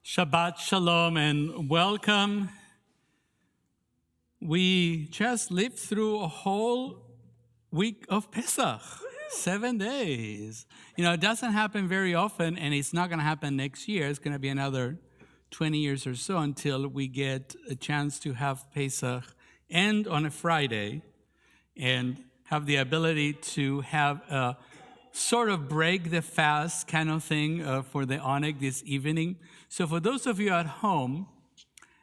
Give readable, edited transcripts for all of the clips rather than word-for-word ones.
Shabbat Shalom and welcome. We just lived through a whole week of Pesach, 7 days. You know, it doesn't happen very often, and it's not going to happen next year. It's going to be another 20 years or so until we get a chance to have Pesach end on a Friday and have the ability to have a sort of break the fast kind of thing for the Oneg this evening. So for those of you at home,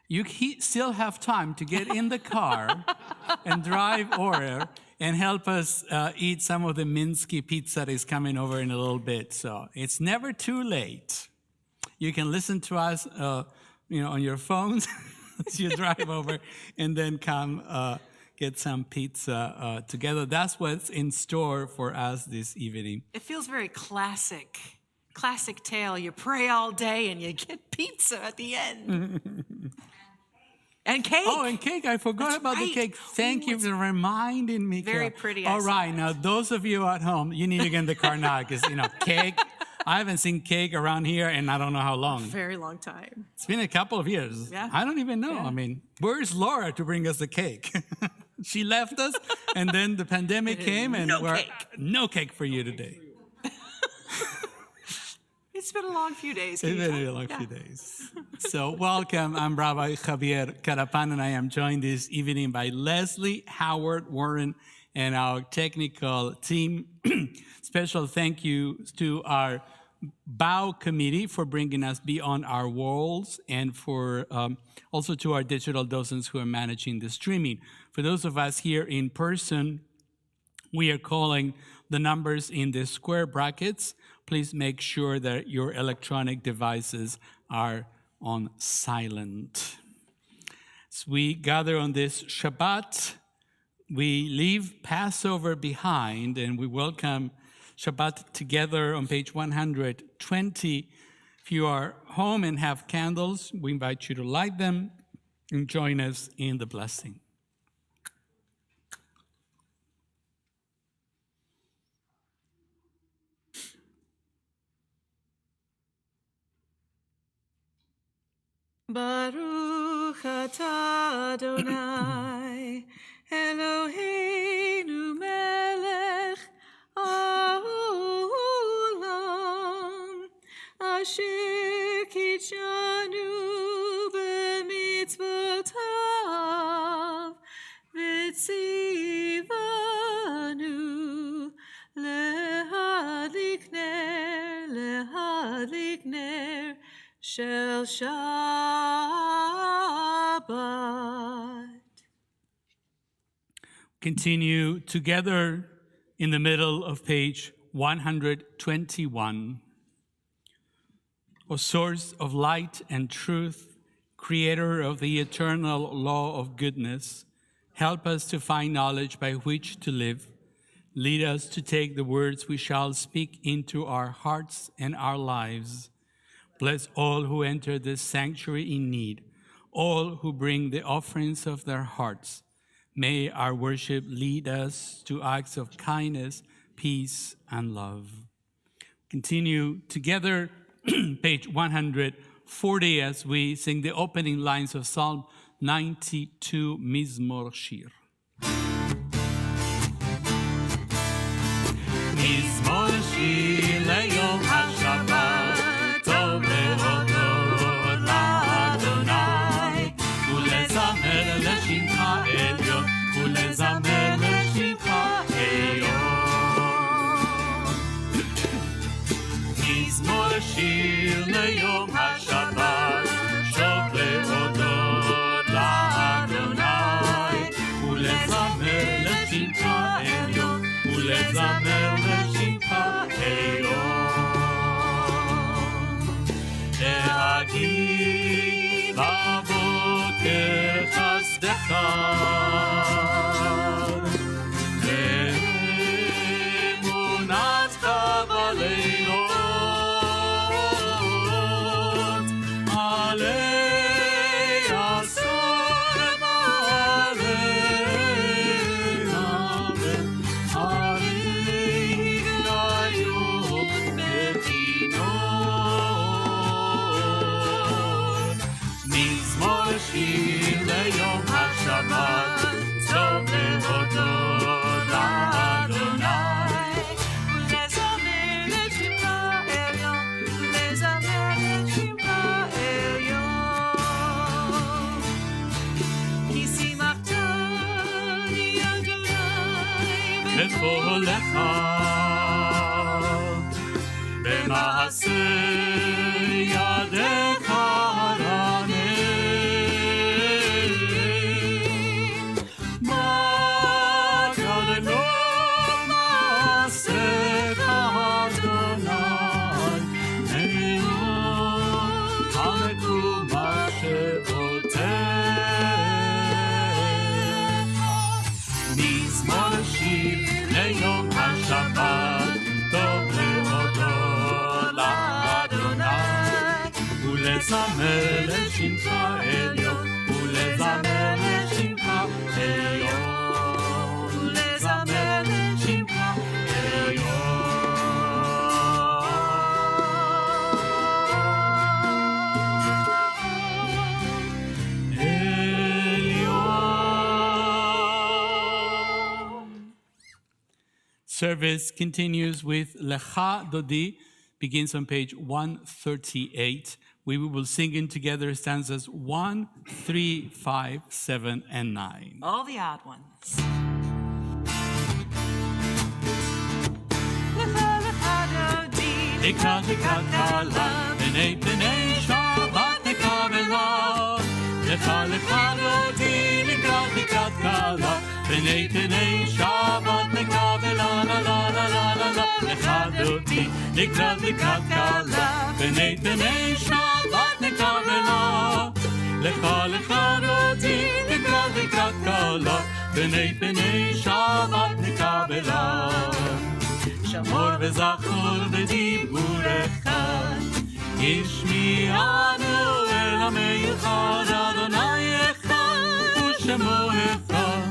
you still have time to get in the car and drive over and help us eat some of the Minsky pizza that is coming over in a little bit. So it's never too late. You can listen to us, on your phones as you drive over, and then come get some pizza together. That's what's in store for us this evening. It feels very classic tale. You pray all day and you get pizza at the end. And cake. Oh, and cake. I forgot about the cake. Thank you for reminding me. Very pretty. All right. Now, those of you at home, you need to get in the car now because, cake. I haven't seen cake around here in I don't know how long. Very long time. It's been a couple of years. Yeah. I don't even know. Yeah. I mean, where's Laura to bring us the cake? She left us, and then the pandemic came, and no cake for you today. It's been a long few days. It's been a long few days. So welcome. I'm Rabbi Javier Carapan, and I am joined this evening by Leslie, Howard, Warren, and our technical team. Special thank you to our BOW committee for bringing us beyond our walls, and for also to our digital docents who are managing the streaming. For those of us here in person, we are calling the numbers in the square brackets. Please make sure that your electronic devices are on silent. As we gather on this Shabbat, we leave Passover behind and we welcome Shabbat together on page 120. If you are home and have candles, we invite you to light them and join us in the blessing. Baruch atah Adonai, Eloheinu melech haolam, asher kitshanu b'mitzvotav, v'tzivanu lehadlik ner shel Shabbat. Continue together in the middle of page 121. O source of light and truth, creator of the eternal law of goodness, help us to find knowledge by which to live. Lead us to take the words we shall speak into our hearts and our lives. Bless all who enter this sanctuary in need, all who bring the offerings of their hearts. May our worship lead us to acts of kindness, peace, and love. Continue together, page 140, as we sing the opening lines of Psalm 92, Mizmor Shir. Mizmor Shir le'yom HaShabbat. שיר ליום השבת, שוב להודות לאדוני, ולזמר לשמך עליון, ולזמר לשמך עליון. להגיד בבוקר חסדך, ואמונתך בלילות, שבת, טוב להודות לאדוני. ולזמר לשמך עליון, ולזמר לשמך עליון. כי שימחתני אדוני בפועלך, במעשה ידיך רנן. מה גדלו מעשיך אדוני, עליון על קומה שבותך. מזמור השיר ליום השבת, טוב להודות לאדוני, ולזמר לשמך עליון, ולזמר לשמך עליון, ולזמר לשמך עליון. Service continues with Lecha Dodi, begins on page 138. We will sing in together stanzas 1, 3, 5, 7, and 9. all the odd ones. לקראת קלה, פני פני שבת נקבלה. לך דודי, לקראת קלה, פני פני שבת נקבלה. לה לה לה לה לה לה. לך דודי, לקראת קלה, פני פני שבת נקבלה. לך דודי, לקראת קלה, פני פני שבת נקבלה. שמור וזכור בדיבור אחד, ישמיענו אל עמך, אדוני אחד ושמו אחד,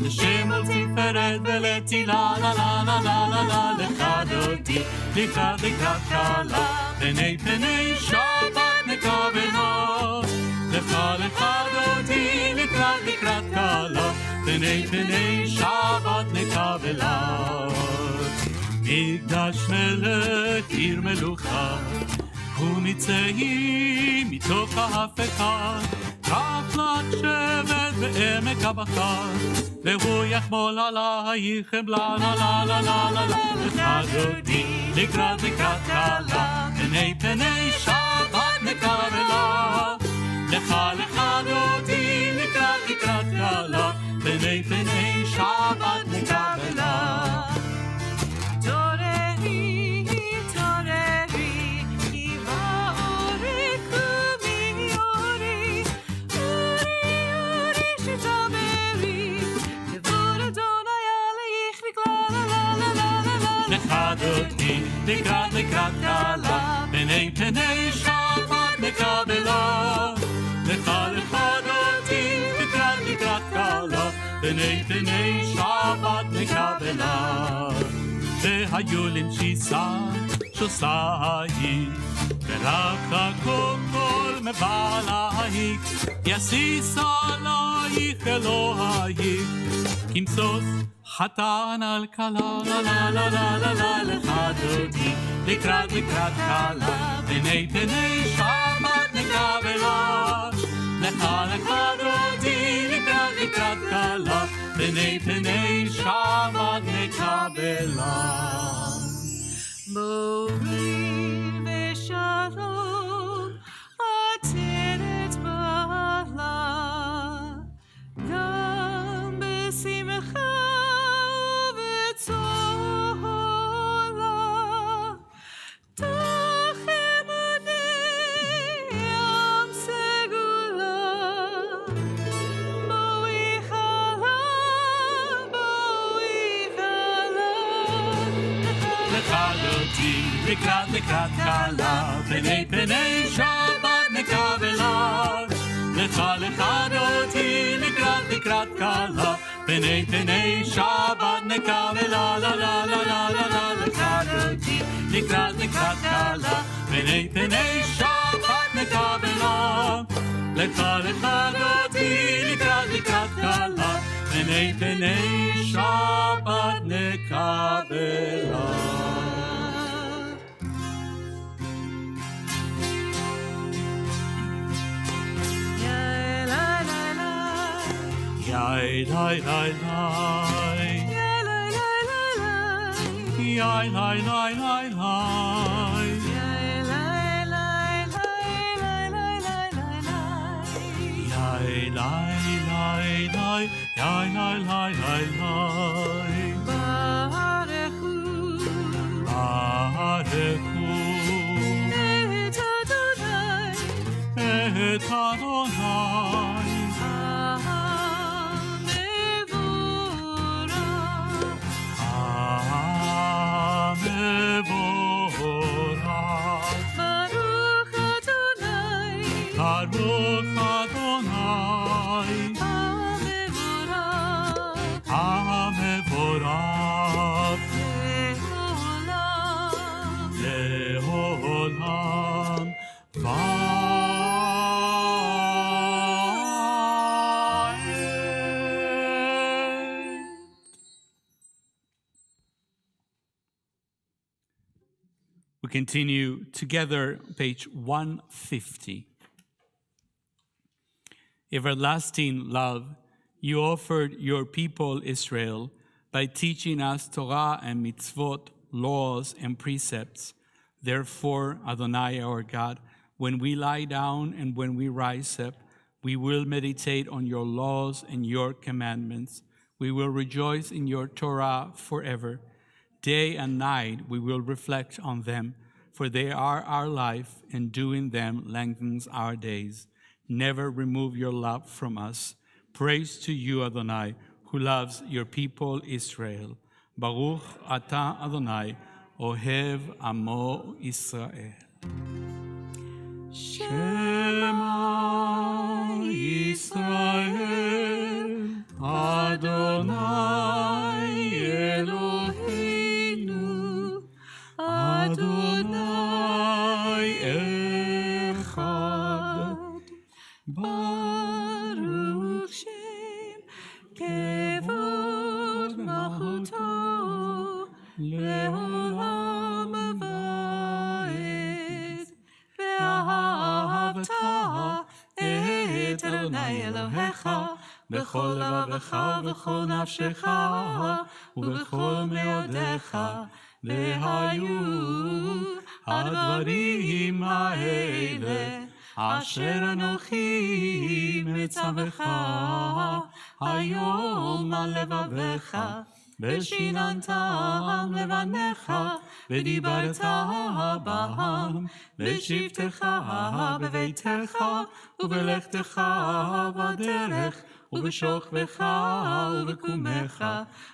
לשם ולתפארת ולתהילה. לה לה לה לה לה לה. לך דודי, לקראת קלה, פני פני שבת נקבלה. לך דודי, לקראת קלה, פני פני שבת נקבלה. מקדש מלך עיר מלוכה, ומצאים מתוך ההפכה, כפלת שבט בעמק הבכה, והוא יחמול עלייך חמלה. לה לה לה לה לה לה. לך דודי, לקראת קלה, פני פני שבת נקבלה. לך דודי, לקראת קלה, פני פני שבת נקבלה. דודי, לקראת קלה, פני פני שבת נקבלה. לך דודי, לקראת קלה, פני פני שבת נקבלה. והיו למשיסה שוסייך, ורחקו כל מבעלייך, יסיס עלייך אלוהייך, כמסוס חתן על כלה. לה לה לה לה לה לה. לך דודי, לקראת קלה, פני פני שבת נקבלה. לך דודי, לקראת קלה, פני פני שבת נקבלה. מורי ושלום, עטרת בעלה, גם בשמחה לקראת קלה, פני פני שבת נקבלה. לך דודי, לקראת קלה, פני פני שבת נקבלה. לה לה לה לה לה לה. לך דודי, לקראת קלה, פני פני שבת נקבלה. לך אותי לקראת כלה, פני שבת נקבלה. Yai lai lai lai, yai lai lai lai lai, yai lai lai lai lai, yai lai lai lai lai, yai lai lai lai, yai lai lai lai lai. Barechu, barechu, et Adonai. Baruch Adonai, Hamevorach, Leolam, We continue together, page 150. Everlasting love, you offered your people Israel by teaching us Torah and mitzvot, laws and precepts. Therefore, Adonai our God, when we lie down and when we rise up, we will meditate on your laws and your commandments. We will rejoice in your Torah forever. Day and night we will reflect on them, for they are our life, and doing them lengthens our days. Never remove your love from us. Praise to you, Adonai, who loves your people Israel. Baruch Ata Adonai, Ohev Amo Israel. Shema Yisrael, Adonai Eloheinu, Adonai Echad. Baruch Shem Kevod Malchuto Leolam Va'ed Ve'ahavta et Adonai Elohecha B'chol levavecha v'chol nafshecha u'b'chol meodecha Ve'hayu הדברים האלה אשר אנוכי מצווך היום על לבביך ושיננתם לבניך ודיברת בהם בשבתך בביתך ובלכתך בדרך ובשוכבך ובקומך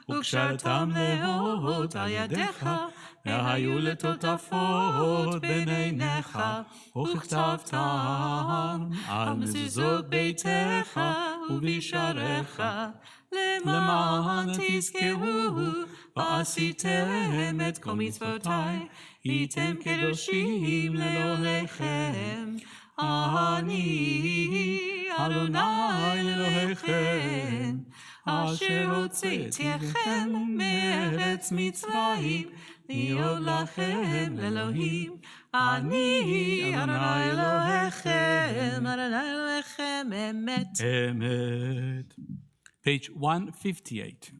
וקשרתם להות על ידיך והיו לטוטפות בין עיניך וכתבתם על מזוזות ביתך ובשעריך למען תזכרו ועשיתם את כל מצוותיי הייתם קדושים לאלוהיכם אני אדוני אלוהיכם אשר הוצאתיכם מארץ מצרים להיות לכם לאלוהים אני אדוני אלוהיכם אדוני אלוהיכם אמת. Emet. Page 158.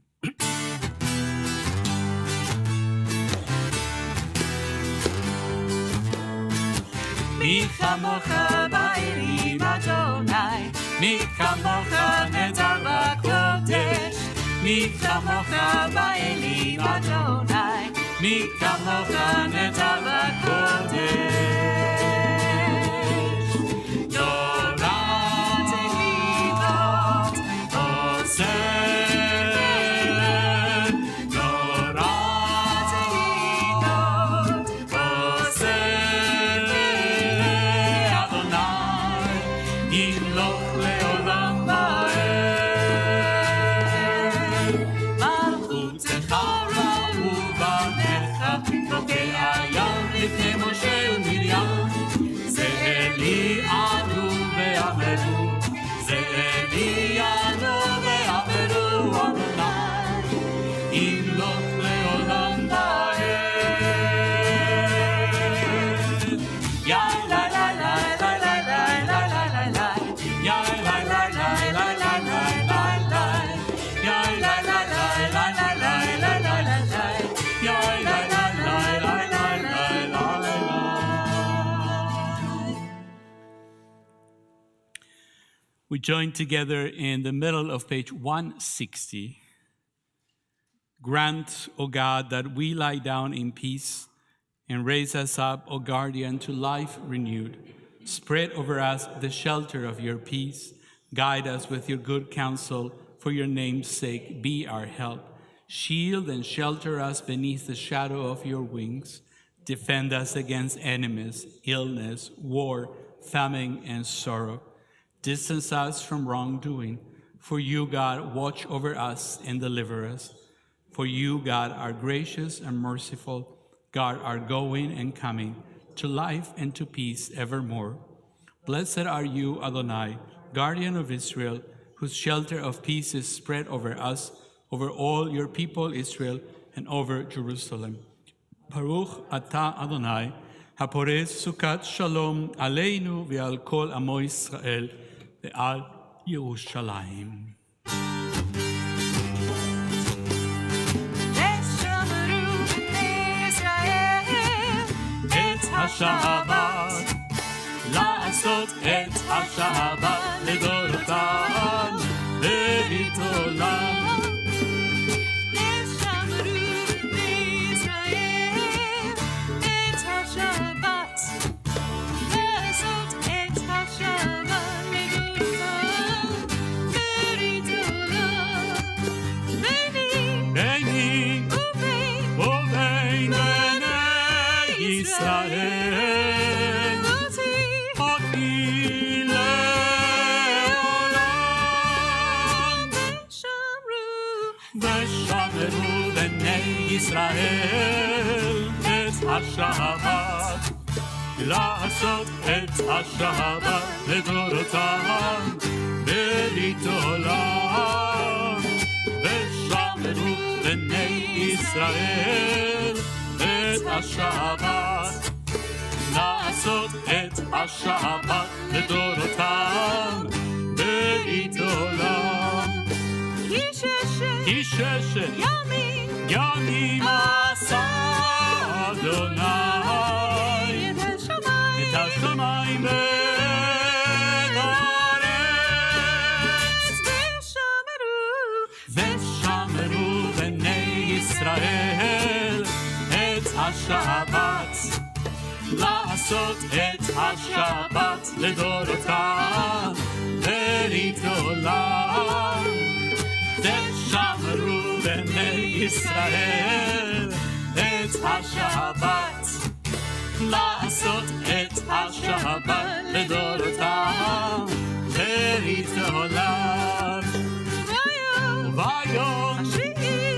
מי כמוך באלים אדוני, מי כמוך נצר בקודש, מי כמוך באלים אדוני, מי כמוך נצר בקודש. תורת תהילות עושה לפני משה ומרים, ואמרו, זה אלינו ואמרו אדוני, ימלוך לעולם ועד. יא לה לה לה לה לה לה לה לה לה, יא לה לה לה לה לה לה לה לה, יא לה לה לה לה לה לה לה לה לה, יא לה לה לה לה לה לה לה לה. We join together in the middle of page 160. Grant, O God, that we lie down in peace, and raise us up, O guardian, to life renewed. Spread over us the shelter of your peace. Guide us with your good counsel. For your name's sake, be our help. Shield and shelter us beneath the shadow of your wings. Defend us against enemies, illness, war, famine, and sorrow. Distance us from wrongdoing. For you, God, watch over us and deliver us. For you, God, are gracious and merciful. God, our going and coming, to life and to peace evermore. Blessed are you, Adonai, guardian of Israel, whose shelter of peace is spread over us, over all your people Israel, and over Jerusalem. Baruch atah Adonai, haporez sukat shalom aleinu ve'al kol amo Yisrael ve'al Yerushalayim. השבת, לעשות את השבת לדורותם, ברית עולם. לשמרו בישראל את השבת, לעשות את השבת לדורותם, ברית עולם. ביני ובין בני ישראל. ישראל את השבת, לעשות את השבת לדורותם, ברית עולם. ושמרו בני ישראל את השבת, לעשות את השבת לדורותם, ברית עולם. כי ששת ימים עשה אדוני את השמיים ואת הארץ. ושמרו בני ישראל את השבת, לעשות את השבת לדורותם, ברית עולם. ושמרו בני ישראל את השבת, לעשות את השבת לדורותם, ברית עולם. וביום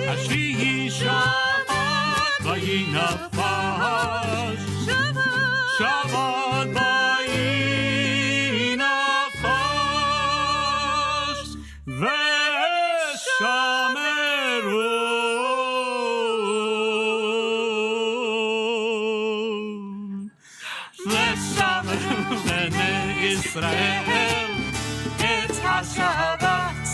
השביעי שבת ויהי נפש, שבת ויהי נפש, ושמרו בני ישראל את השבת,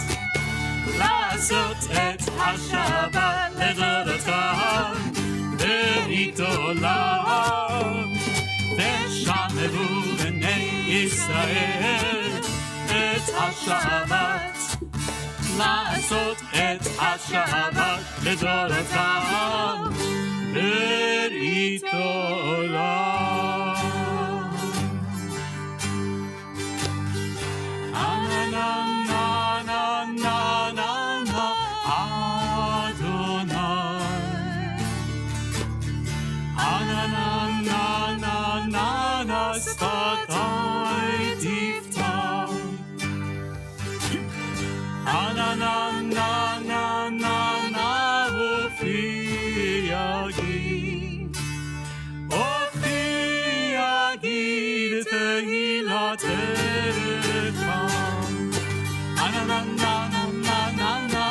לעשות את השבת לדורותם, ברית עולם. ושמרו בני ישראל את השבת, לעשות את השבת לדורותם, ברית עולם. לתהילתך. אנה נה נה נה נה נה נה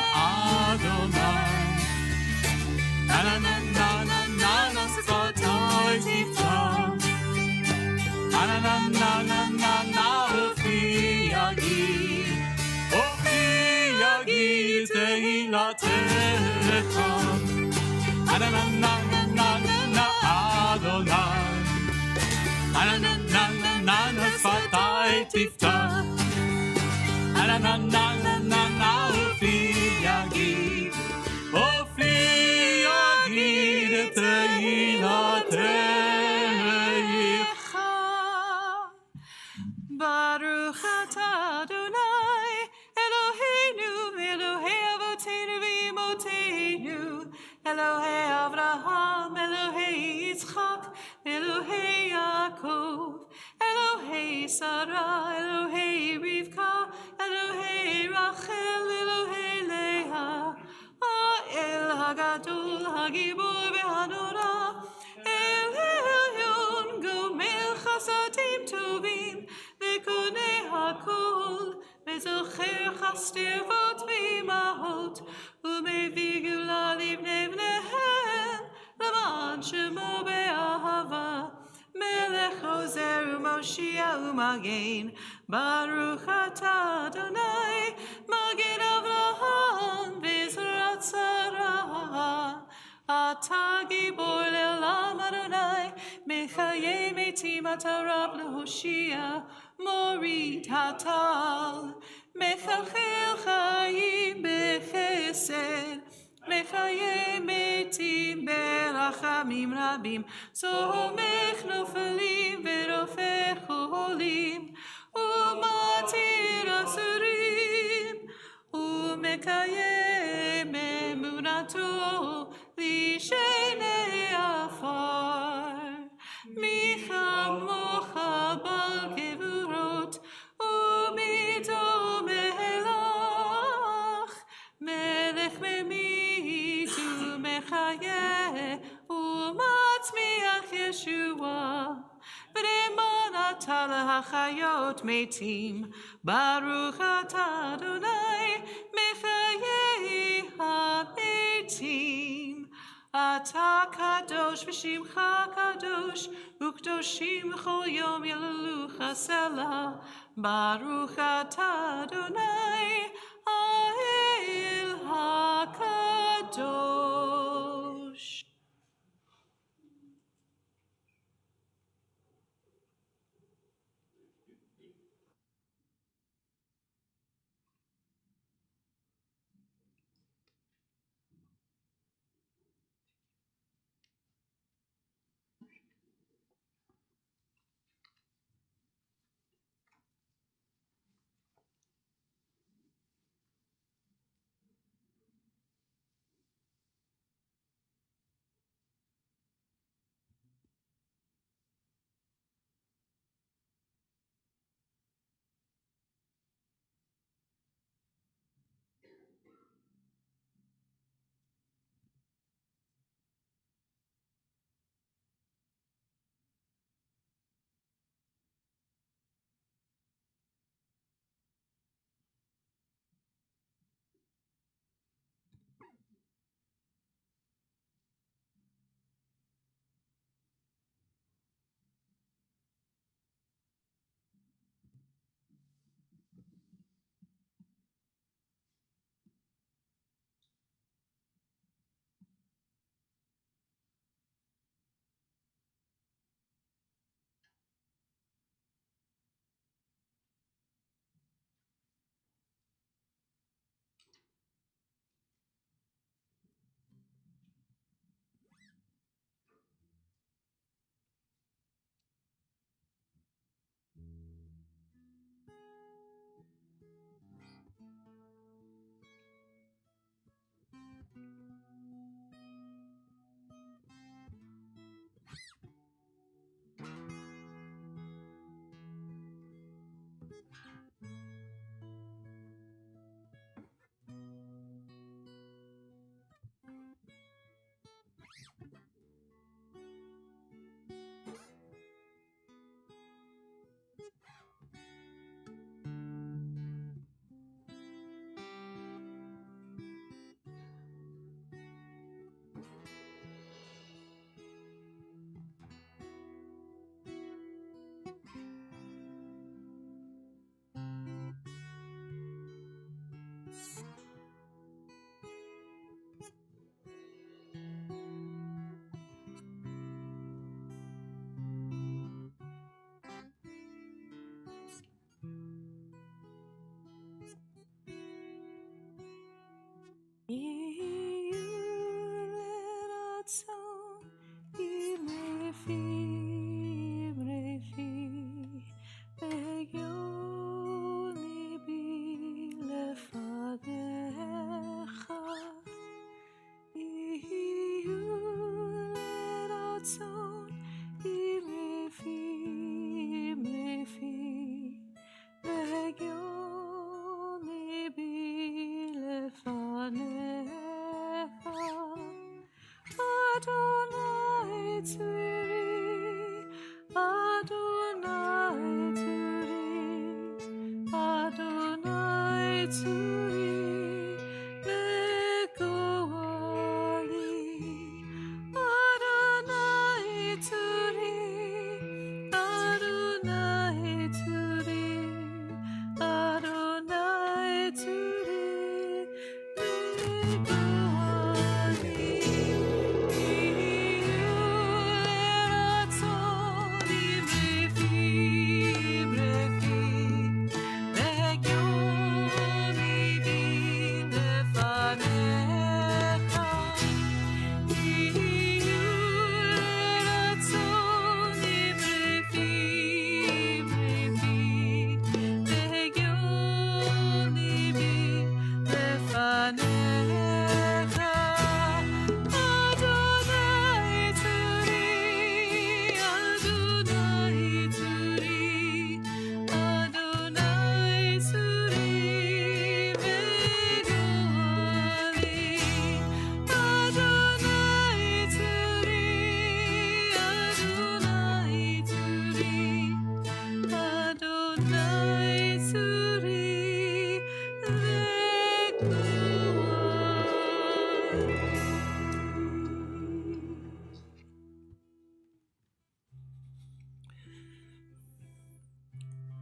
אדוני. אנה נה נה נה נה נה שפתי תפתח. אנה נה נה נה נה נה אופי יגיד תהילתך. אנה נה נה נה נה נה אדוני. אנה נה נה נה נה נה שפתי תפתח. אנה נה נה נה נה נה אופי יגיד תהילתך. Baruch atah Adonai, Eloheinu, Elohei Avotenu v'Imotenu, Elohei Avraham, Elohei Yitzchak, Elohei Yaakov, Elohei Sarah, Elohei Rivka, Elohei Rachel, Elohei Leah, Ha'el Hagadol, Hagibor v'Hanora, El Elyon, Gomel Chasadim Tovim, V'konei hakol, V'zocher chastivot v'imahot, U'mevii gula livnei bneihem, L'man shemo be'ahava, Melech ozer u'moshia u'magen, Baruch atah Adonai, Magen Avraham, V'ezrat Sarah. אתה גיבור לעולם אדוני, מחיי מתים אתה רב להושיע, מוריד הטל, מחלחל חיים בחסד, מחיי מתים ברחמים רבים, סומך נופלים ורופא חולים, ומתיר אסורים, ומקיים אמונתו לשני עפר. מי כמוך בעל גבורות ומיתו מלך, מלך ממית ומחיה ומצמיח ישועה. ונאמן אתה להחיות מתים, ברוך אתה אדוני מחיי המתים. אתה קדוש ושמך קדוש, וקדושים בכל יום יללוך סלה. ברוך אתה אדוני האל הקדוש.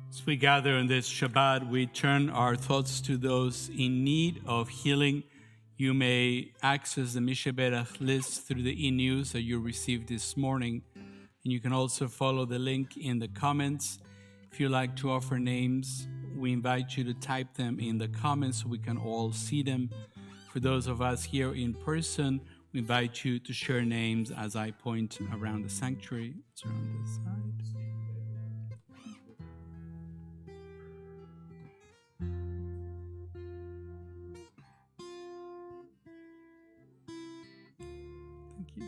As we gather on this Shabbat, we turn our thoughts to those in need of healing. You may access the Mishaberach list through the e-news that you received this morning. And you can also follow the link in the comments. If you like to offer names, we invite you to type them in the comments so we can all see them. For those of us here in person, we invite you to share names as I point around the sanctuary. It's around this side. Thank you.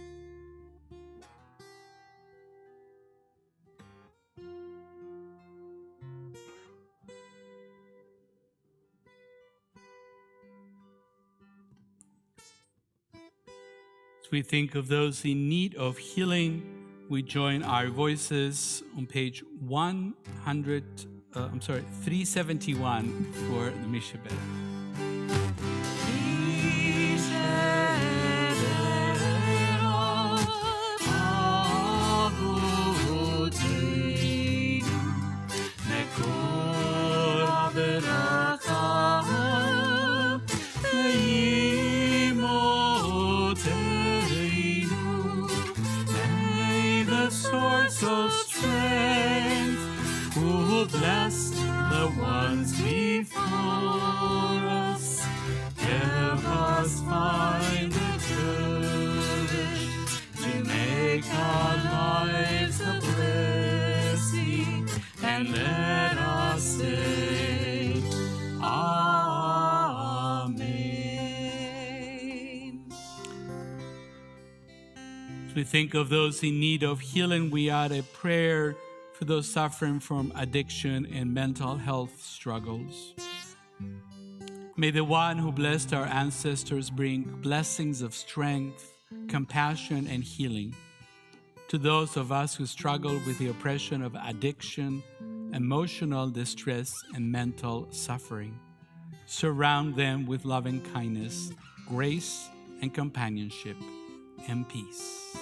As we think of those in need of healing, we join our voices on page 371 for the Mishaberach. Source of strength, who blessed the ones before us, help us find the courage to make our lives a blessing, and let us say, Amen. As we think of those in need of healing, we add a prayer for those suffering from addiction and mental health struggles. May the one who blessed our ancestors bring blessings of strength, compassion, and healing to those of us who struggle with the oppression of addiction, emotional distress, and mental suffering. Surround them with loving kindness, grace, and companionship, and peace.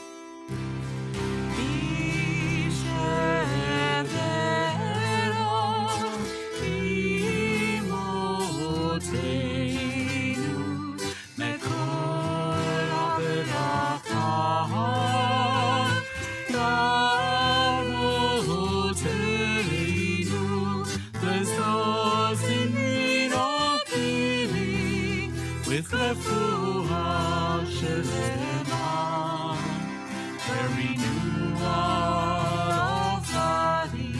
With refuah shelema, the renewal of body,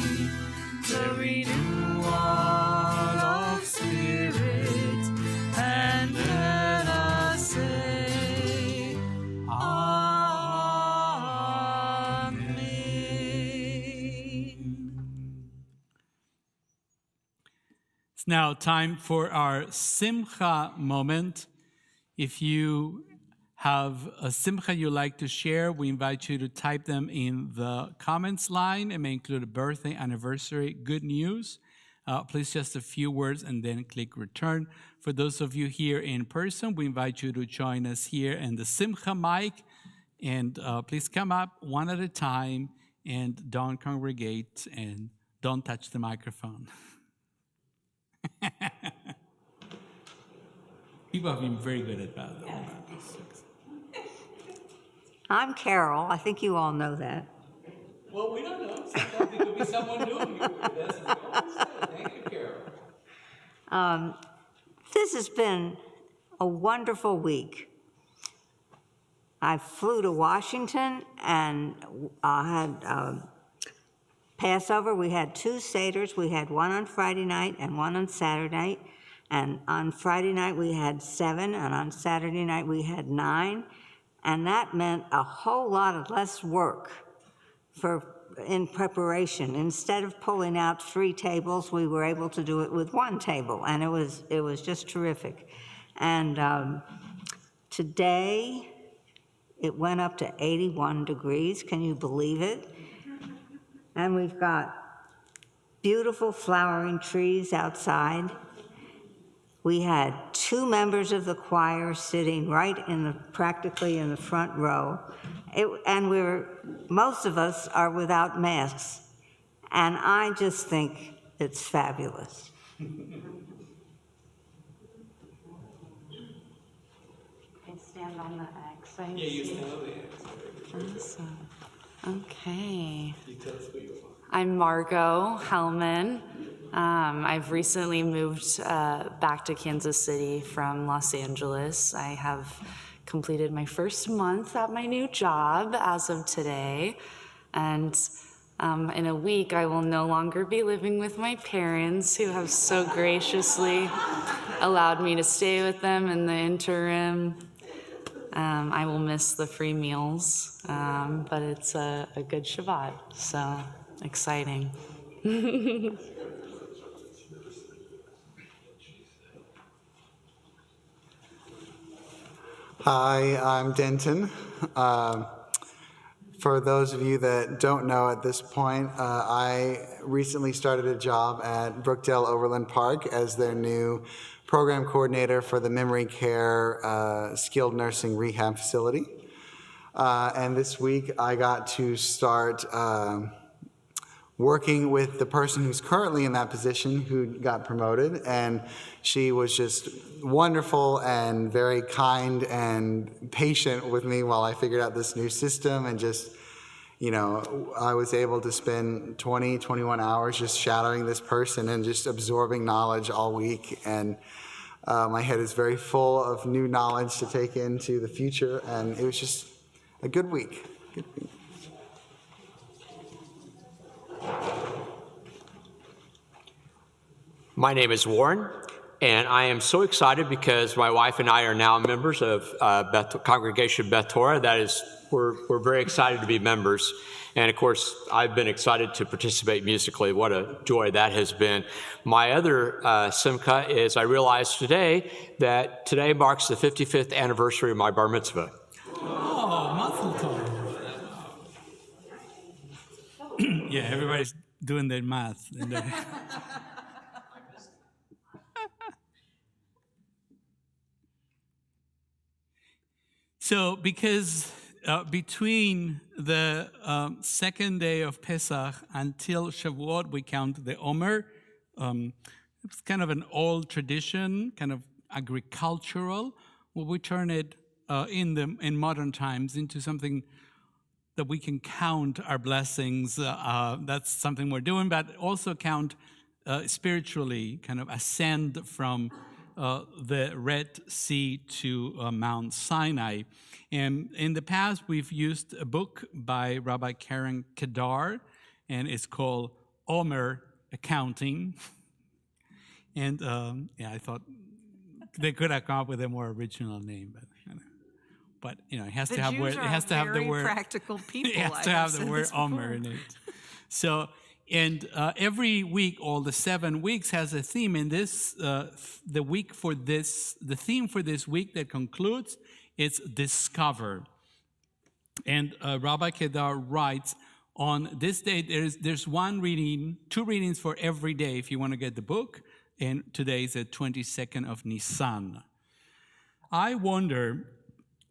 the renewal of spirit, and let us say, Amen. It's now time for our Simcha moment. If you have a Simcha you'd like to share, we invite you to type them in the comments line. It may include a birthday, anniversary, good news. Please just a few words and then click return. For those of you here in person, we invite you to join us here in the Simcha mic. And please come up one at a time and don't congregate and don't touch the microphone. People have been very good at that. I'm Carol. I think you all know that. Well, we don't know. Sometimes it could be someone new. Thank you, Carol. This has been a wonderful week. I flew to Washington and had Passover. We had 2 Seders. We had one on Friday night and one on Saturday night. And on Friday night we had 7, and on Saturday night we had 9. And that meant a whole lot of less work in preparation. Instead of pulling out 3 tables, we were able to do it with 1 table, and it was just terrific. And today it went up to 81 degrees. Can you believe it? And we've got beautiful flowering trees outside. We had 2 members of the choir sitting right practically in the front row. And most of us are without masks. And I just think it's fabulous. I stand on the X. Yeah, you stand on the X. Awesome. Okay. You tell us who you are. I'm Margot Hellman. I've recently moved back to Kansas City from Los Angeles. I have completed my first month at my new job as of today. And in a week, I will no longer be living with my parents, who have so graciously allowed me to stay with them in the interim. I will miss the free meals, but it's a good Shabbat, so exciting. Hi, I'm Denton. For those of you that don't know at this point, I recently started a job at Brookdale Overland Park as their new program coordinator for the memory care skilled nursing rehab facility. And this week I got to start working with the person who's currently in that position who got promoted, and she was just wonderful and very kind and patient with me while I figured out this new system. And just, you know, I was able to spend 21 hours just shadowing this person and just absorbing knowledge all week. And my head is very full of new knowledge to take into the future, and it was just a good week. My name is Warren, and I am so excited because my wife and I are now members of Congregation Beth Torah. That is, we're very excited to be members. And of course, I've been excited to participate musically. What a joy that has been. My other Simcha is I realized today that today marks the 55th anniversary of my bar mitzvah. Oh, mazel tov. Yeah, everybody's doing their math. So, because between the second day of Pesach until Shavuot, we count the Omer. It's kind of an old tradition, kind of agricultural. Well, we turn it in modern times into something that we can count our blessings. That's something we're doing, but also count spiritually, kind of ascend from the Red Sea to Mount Sinai. And in the past, we've used a book by Rabbi Karen Kedar, and it's called Omer Accounting. And I thought they could have come up with a more original name, but it has to have Jews word. It has to have the word. Practical people. It has to have the word Omer in it. So, and every week, all the 7 weeks has a theme. And this, the theme for this week that concludes, is discover. And Rabbi Kedar writes, on this day, there's one reading, 2 readings for every day if you want to get the book. And today is the 22nd of Nisan. I wonder,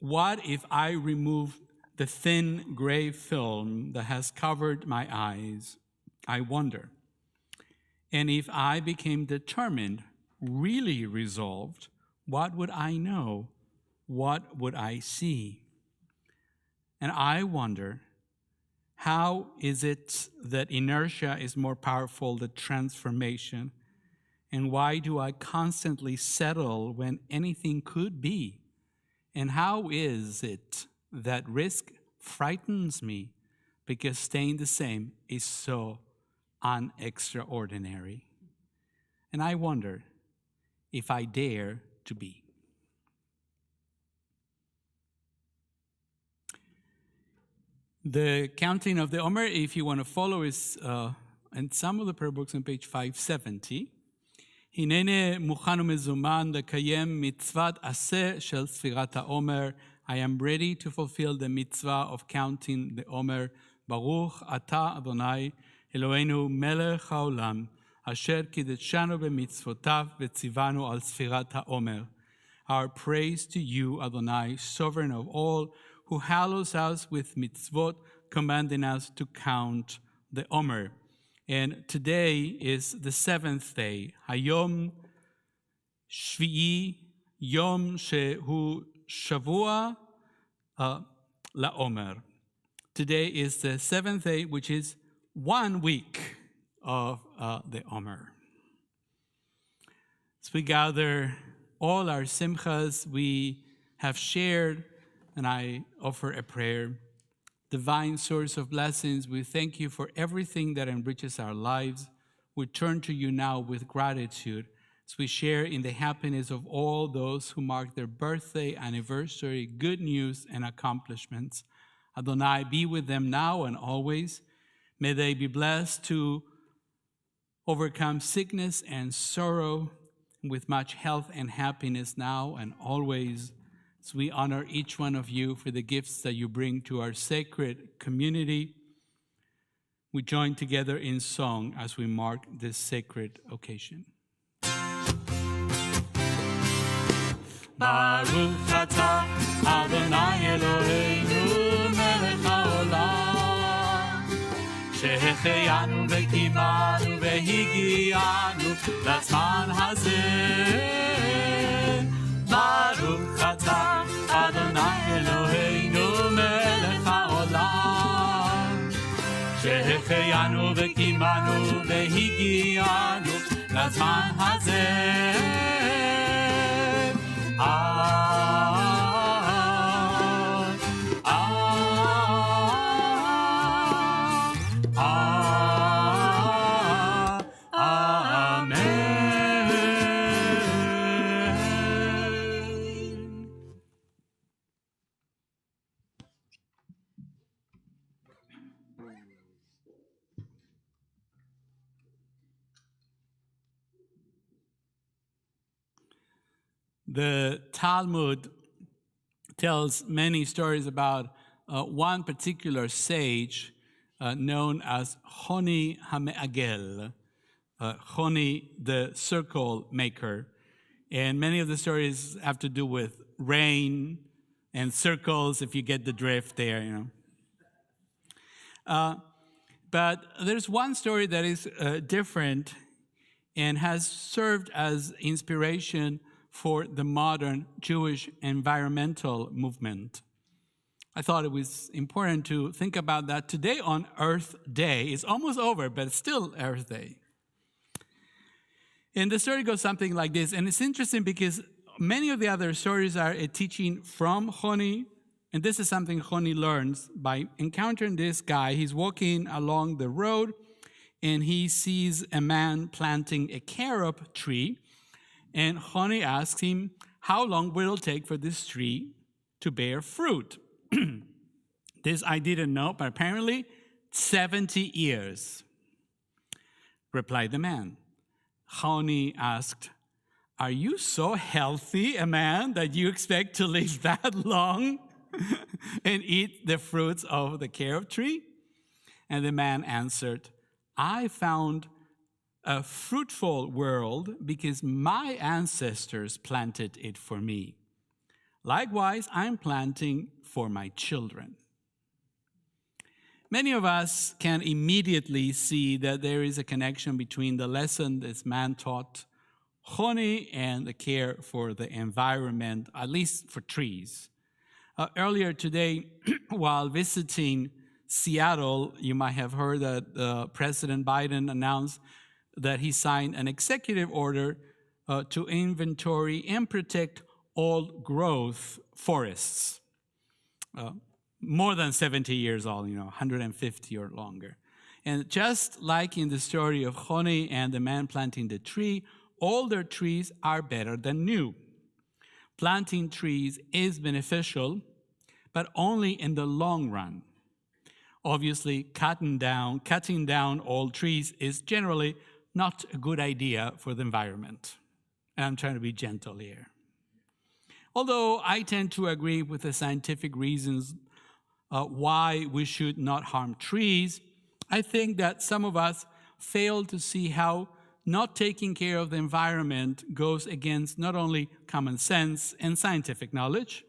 what if I remove the thin gray film that has covered my eyes? I wonder. And if I became determined, really resolved, what would I know? What would I see? And I wonder, how is it that inertia is more powerful than transformation? And why do I constantly settle when anything could be? And how is it that risk frightens me because staying the same is so unextraordinary? And I wonder if I dare to be. The counting of the Omer, if you want to follow, is in some of the prayer books on page 570. הנני מוכן ומזומן לקיים מצוות עשה של ספירת העומר. I am ready to fulfill the mitzvah of counting the Omer. ברוך אתה אדוני אלוהינו מלך העולם, אשר קידשנו במצוותיו וציוונו על ספירת העומר. Our praise to you, Adonai, sovereign of all, who hallows us with mitzvot, commanding us to count the Omer. And today is the 7th day, Hayom Shvi'i, Yom Shehu Shavua LaOmer. Today is the 7th day, which is 1 week of the Omer. As we gather all our simchas we have shared, and I offer a prayer. Divine source of blessings, we thank you for everything that enriches our lives. We turn to you now with gratitude as we share in the happiness of all those who mark their birthday, anniversary, good news, and accomplishments. Adonai, be with them now and always. May they be blessed to overcome sickness and sorrow with much health and happiness now and always. As we honor each one of you for the gifts that you bring to our sacred community, we join together in song as we mark this sacred occasion. Baruch atah Adonai Eloheinu melech haolam, שהחיינו וקיימנו והגיענו לזמן הזה. ברוך אתה אדוני אלוהינו מלך העולם, שהחיינו וקיימנו והגיענו לזמן הזה. The Talmud tells many stories about one particular sage known as Honi HaMe'agel, Honi the circle maker. And many of the stories have to do with rain and circles, if you get the drift there, you know. But there's one story that is different and has served as inspiration for the modern Jewish environmental movement. I thought it was important to think about that today on Earth Day. It's almost over, but it's still Earth Day. And the story goes something like this, and it's interesting because many of the other stories are a teaching from Honi, and this is something Honi learns by encountering this guy. He's walking along the road, and he sees a man planting a carob tree, and Honi asks him, how long will it take for this tree to bear fruit? This I didn't know, but apparently 70 years, replied the man. Honi asked, are you so healthy a man that you expect to live that long and eat the fruits of the carob tree? And the man answered, I found a fruitful world because my ancestors planted it for me. Likewise, I'm planting for my children. Many of us can immediately see that there is a connection between the lesson this man taught Honi and the care for the environment, at least for trees. Earlier today, while visiting Seattle, you might have heard that President Biden announced that he signed an executive order to inventory and protect old growth forests. More than 70 years old, 150 or longer. And just like in the story of Honi and the man planting the tree, older trees are better than new. Planting trees is beneficial, but only in the long run. Obviously, cutting down old trees is generally not a good idea for the environment. And I'm trying to be gentle here. Although I tend to agree with the scientific reasons why we should not harm trees, I think that some of us fail to see how not taking care of the environment goes against not only common sense and scientific knowledge,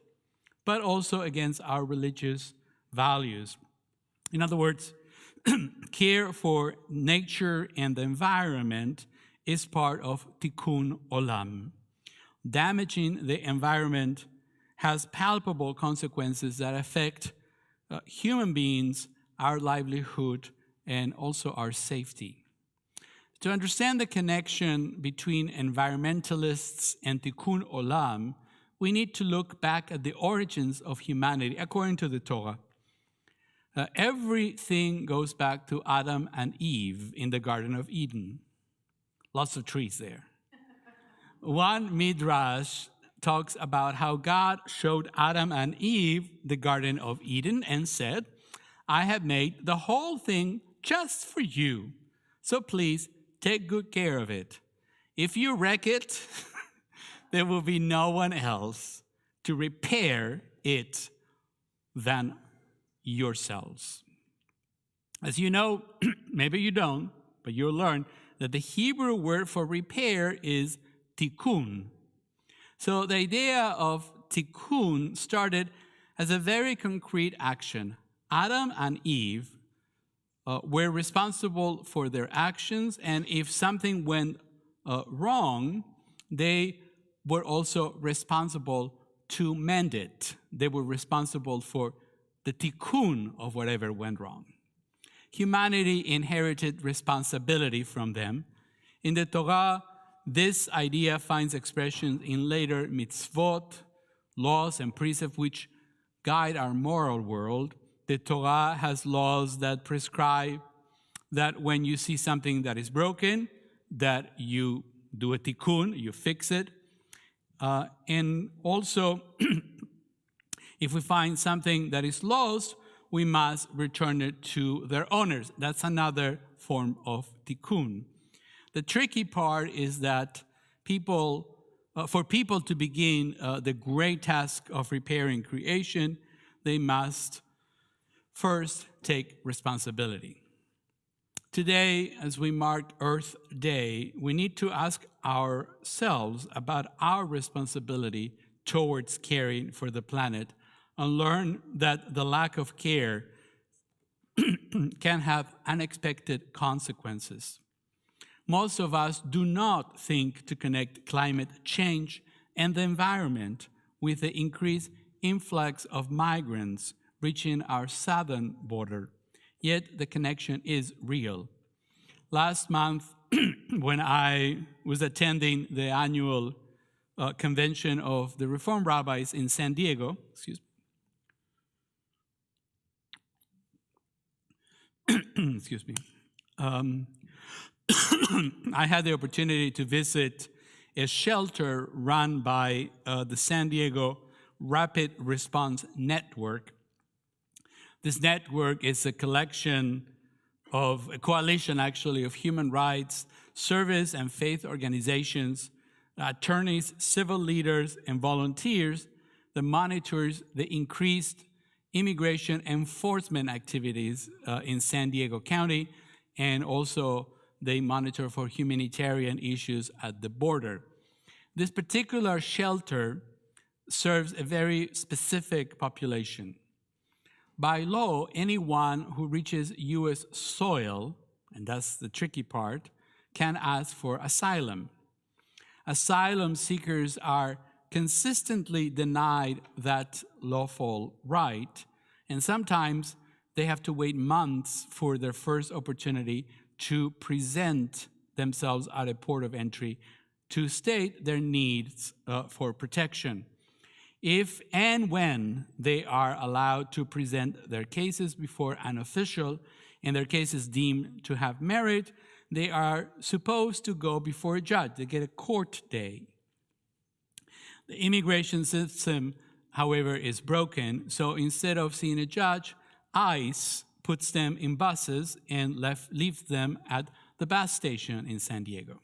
but also against our religious values. In other words, care for nature and the environment is part of tikkun olam. Damaging the environment has palpable consequences that affect human beings, our livelihood, and also our safety. To understand the connection between environmentalists and tikkun olam, we need to look back at the origins of humanity according to the Torah. Everything goes back to Adam and Eve in the Garden of Eden. Lots of trees there. One midrash talks about how God showed Adam and Eve the Garden of Eden and said, I have made the whole thing just for you, so please take good care of it. If you wreck it, there will be no one else to repair it than yourselves. As you know, maybe you don't, but you'll learn that the Hebrew word for repair is tikkun. So the idea of tikkun started as a very concrete action. Adam and Eve were responsible for their actions, and if something went wrong, they were also responsible to mend it. They were responsible for the tikkun of whatever went wrong. Humanity inherited responsibility from them. In the Torah, this idea finds expression in later mitzvot, laws and precepts which guide our moral world. The Torah has laws that prescribe that when you see something that is broken, that you do a tikkun, you fix it. And also, if we find something that is lost, we must return it to their owners. That's another form of tikkun. The tricky part is that for people to begin the great task of repairing creation, they must First, take responsibility. Today, as we mark Earth Day, we need to ask ourselves about our responsibility towards caring for the planet and learn that the lack of care can have unexpected consequences. Most of us do not think to connect climate change and the environment with the increased influx of migrants reaching our southern border. Yet the connection is real. Last month, when I was attending the annual convention of the Reform Rabbis in San Diego, excuse me, I had the opportunity to visit a shelter run by the San Diego Rapid Response Network. This network is a coalition actually of human rights, service and faith organizations, attorneys, civil leaders, and volunteers that monitors the increased immigration enforcement activities in San Diego County, and also they monitor for humanitarian issues at the border. This particular shelter serves a very specific population. By law, anyone who reaches U.S. soil, and that's the tricky part, can ask for asylum. Asylum seekers are consistently denied that lawful right, and sometimes they have to wait months for their first opportunity to present themselves at a port of entry to state their needs for protection. If and when they are allowed to present their cases before an official and their case is deemed to have merit, they are supposed to go before a judge. They get a court day. The immigration system, however, is broken, so instead of seeing a judge, ICE puts them in buses and leaves them at the bus station in San Diego.